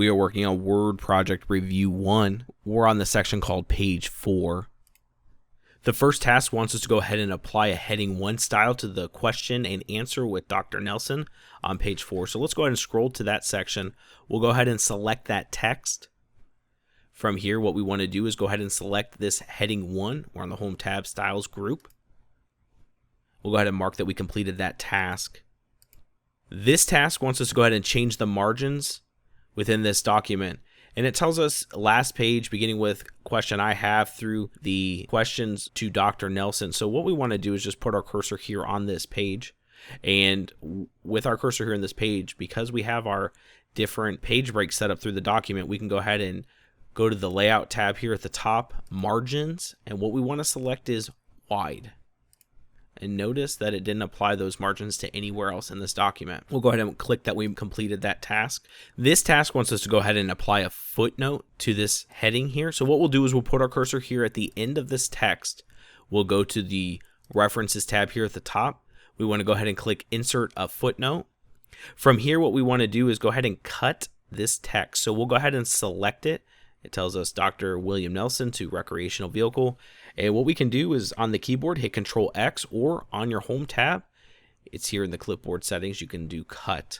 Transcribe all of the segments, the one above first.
We are working on Word Project Review 1. We're on the section called Page 4. The first task wants us to go ahead and apply a heading 1 style to the question and answer with Dr. Nelson on page 4. So let's go ahead and scroll to that section. We'll go ahead and select that text. From here, what we want to do is go ahead and select this heading 1. We're on the Home tab, Styles group. We'll go ahead and mark that we completed that task. This task wants us to go ahead and change the margins within this document. And it tells us last page, beginning with question I have through the questions to Dr. Nelson. So what we want to do is just put our cursor here on this page. And with our cursor here in this page, because we have our different page breaks set up through the document, we can go ahead and go to the Layout tab here at the top, Margins, and what we want to select is Wide. And notice that it didn't apply those margins to anywhere else in this document. We'll go ahead and click that we completed that task. This task wants us to go ahead and apply a footnote to this heading here. So what we'll do is we'll put our cursor here at the end of this text. We'll go to the References tab here at the top. We want to go ahead and click Insert a Footnote. From here, what we want to do is go ahead and cut this text. So we'll go ahead and select it. It tells us Dr. William Nelson to recreational vehicle. And what we can do is on the keyboard, hit Control X, or on your Home tab, it's here in the clipboard settings, you can do cut.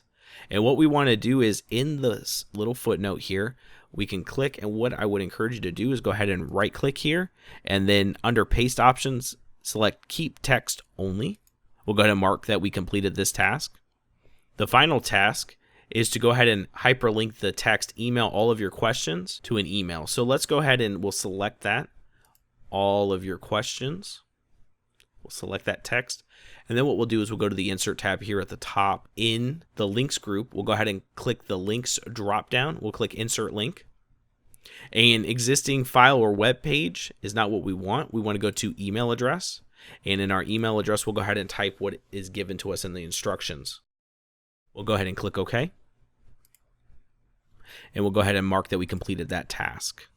And what we want to do is in this little footnote here, we can click, and what I would encourage you to do is go ahead and right click here, and then under paste options, select keep text only. We'll go ahead and mark that we completed this task. The final task is to go ahead and hyperlink the text, email all of your questions to an email. So let's go ahead and we'll select that, all of your questions. We'll select that text. And then what we'll do is we'll go to the Insert tab here at the top. In the Links group, we'll go ahead and click the Links drop down. We'll click Insert Link. An existing file or web page is not what we want. We want to go to email address. And in our email address, we'll go ahead and type what is given to us in the instructions. We'll go ahead and click OK. And we'll go ahead and mark that we completed that task.